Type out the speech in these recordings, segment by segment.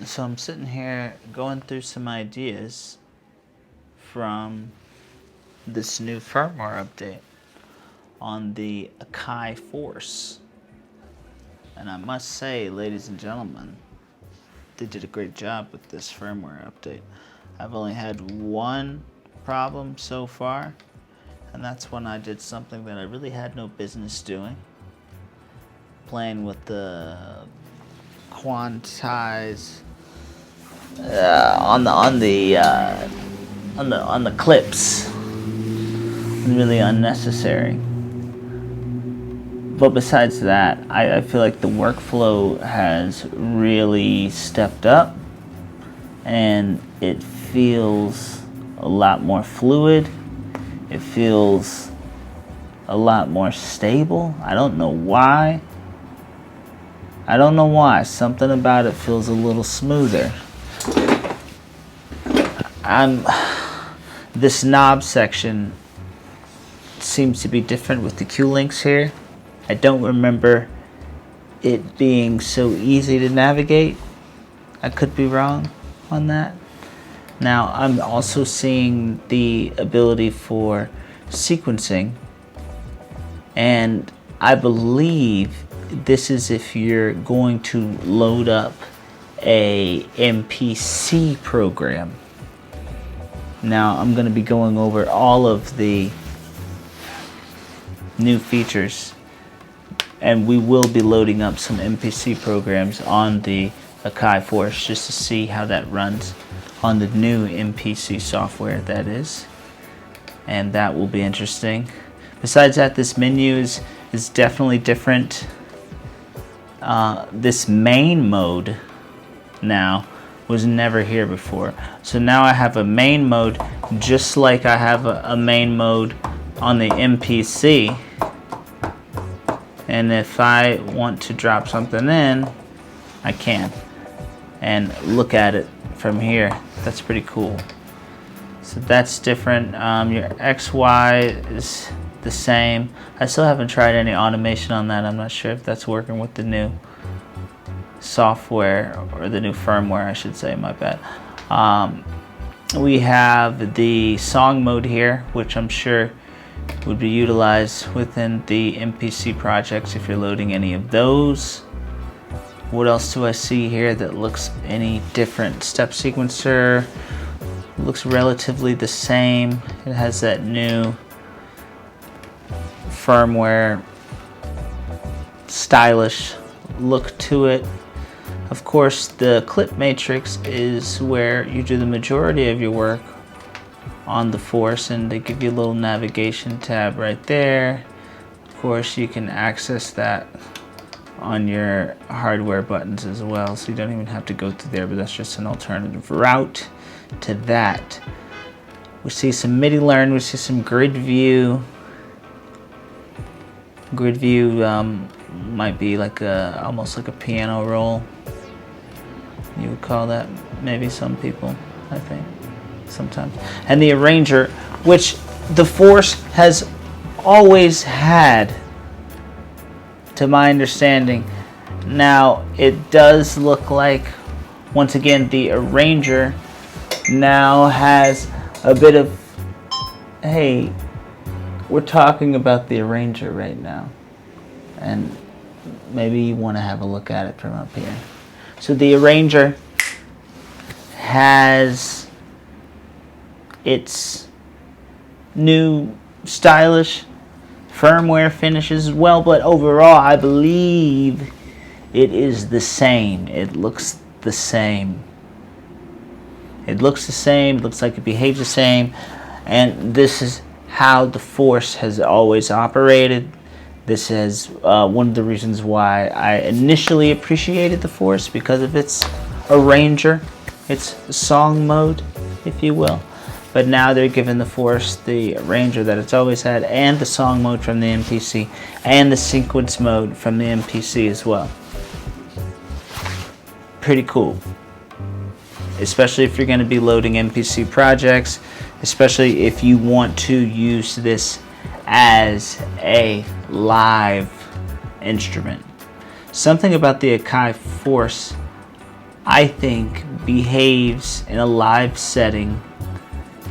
So I'm sitting here going through some ideas from this new firmware update on the Akai Force. And I must say, ladies and gentlemen, they did a great job with this firmware update. I've only had one problem so far, and that's when I did something that I really had no business doing. Playing with the quantize on the clips, really unnecessary. But besides that, I feel like the workflow has really stepped up, and it feels a lot more fluid. It feels a lot more stable. I don't know why. Something about it feels a little smoother. This knob section seems to be different with the Q links here. I don't remember it being so easy to navigate. I could be wrong on that. Now I'm also seeing the ability for sequencing, and I believe this is if you're going to load up a MPC program. Now I'm going to be going over all of the new features, and we will be loading up some MPC programs on the Akai Force just to see how that runs on the new MPC software, that is, and that will be interesting. Besides that, this menu is definitely different. This main mode now was never here before. So now I have a main mode just like I have a main mode on the MPC. And if I want to drop something in, I can. And look at it from here. That's pretty cool. So that's different. Your XY is the same. I still haven't tried any automation on that. I'm not sure if that's working with the new software, or the new firmware I should say, my bad. We have the song mode here, which I'm sure would be utilized within the MPC projects if you're loading any of those. What else do I see here that looks any different? Step sequencer looks relatively the same. It has that new firmware stylish look to it. Of course, the clip matrix is where you do the majority of your work on the Force, and they give you a little navigation tab right there. Of course, you can access that on your hardware buttons as well, so you don't even have to go through there, but that's just an alternative route to that. We see some MIDI learn, we see some grid view. Grid view might be like almost like a piano roll. You would call that, maybe some people, I think, sometimes. And the arranger, which the Force has always had, to my understanding. Now, it does look like, once again, the arranger now has a bit of, hey, we're talking about the arranger right now, and maybe you want to have a look at it from up here. So the arranger has its new stylish firmware finishes as well, but overall I believe it is the same. It looks the same. It looks the same, looks like it behaves the same, and this is how the Force has always operated. This is one of the reasons why I initially appreciated the Force, because of its arranger, its song mode, if you will. But now they're giving the Force the arranger that it's always had, and the song mode from the MPC, and the sequence mode from the MPC as well. Pretty cool. Especially if you're going to be loading MPC projects, especially if you want to use this as a live instrument. Something about the Akai Force I think, behaves in a live setting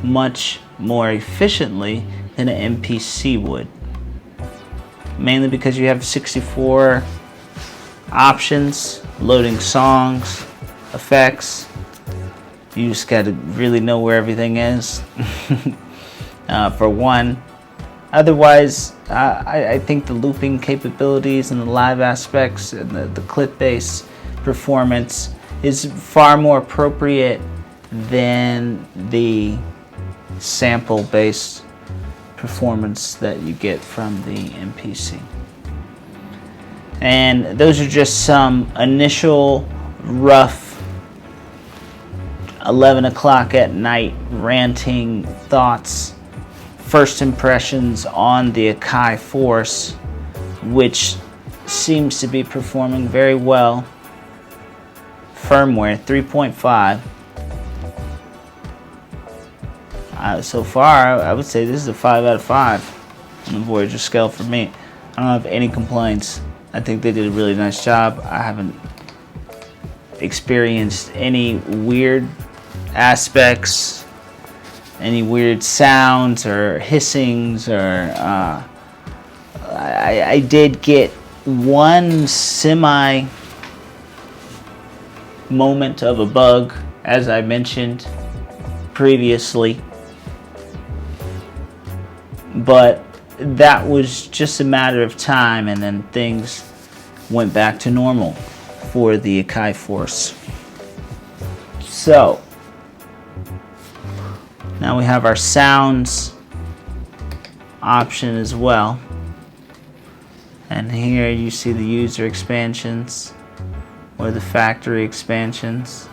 much more efficiently than an MPC would. Mainly because you have 64 options, loading songs, effects. You just got to really know where everything is, for one. Otherwise, I think the looping capabilities and the live aspects and the clip-based performance is far more appropriate than the sample-based performance that you get from the MPC. And those are just some initial rough 11 o'clock at night ranting thoughts, first impressions on the Akai Force, which seems to be performing very well. Firmware 3.5. So far, I would say this is a 5 out of 5 on the Voyager scale for me. I don't have any complaints. I think they did a really nice job. I haven't experienced any weird aspects, any weird sounds or hissings, or I did get one semi moment of a bug, as I mentioned previously, but that was just a matter of time, and then things went back to normal for the Akai Force. So now we have our sounds option as well, and here you see the user expansions or the factory expansions,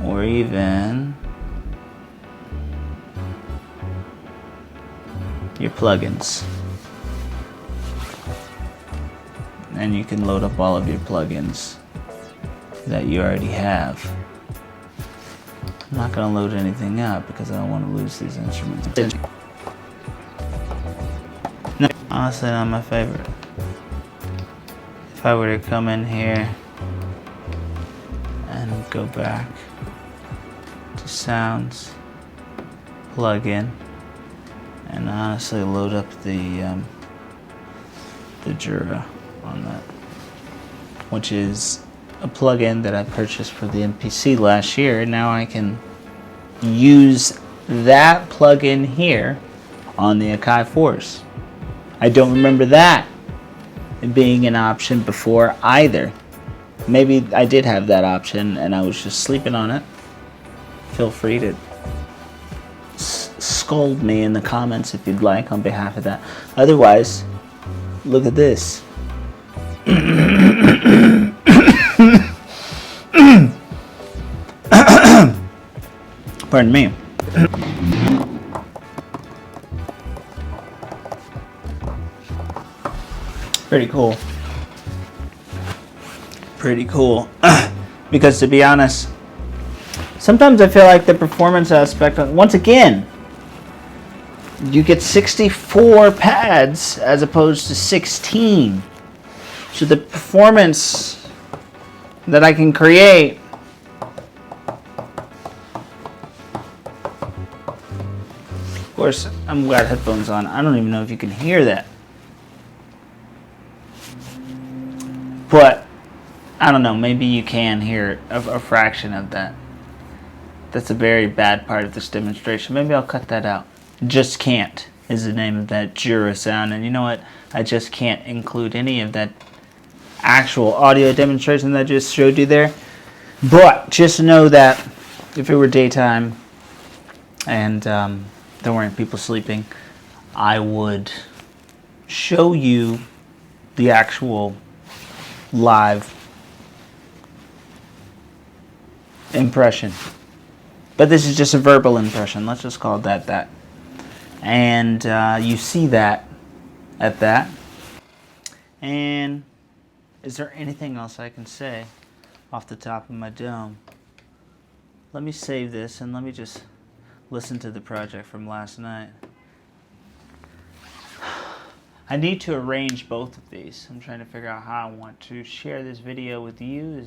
or even your plugins, and you can load up all of your plugins that you already have. I'm not going to load anything up because I don't want to lose these instruments. No, honestly, not my favorite. If I were to come in here and go back to sounds, plugin, and honestly load up the Jura on that, which is a plugin that I purchased for the MPC last year. Now I can use that plugin here on the Akai Force. I don't remember that being an option before either. Maybe I did have that option and I was just sleeping on it. Feel free to scold me in the comments if you'd like on behalf of that. Otherwise, look at this. Pardon me. Pretty cool. Pretty cool. Because to be honest, sometimes I feel like the performance aspect, once again, you get 64 pads as opposed to 16. So the performance that I can create of course, I've got headphones on. I don't even know if you can hear that. But I don't know, maybe you can hear a fraction of that. That's a very bad part of this demonstration. Maybe I'll cut that out. Just Can't is the name of that Jura sound. And you know what? I just can't include any of that actual audio demonstration that I just showed you there. But just know that if it were daytime and there weren't people sleeping, I would show you the actual live impression. But this is just a verbal impression. Let's just call it that. And you see that at that. And is there anything else I can say off the top of my dome? Let me save this and let me just listen to the project from last night. I need to arrange both of these. I'm trying to figure out how I want to share this video with you.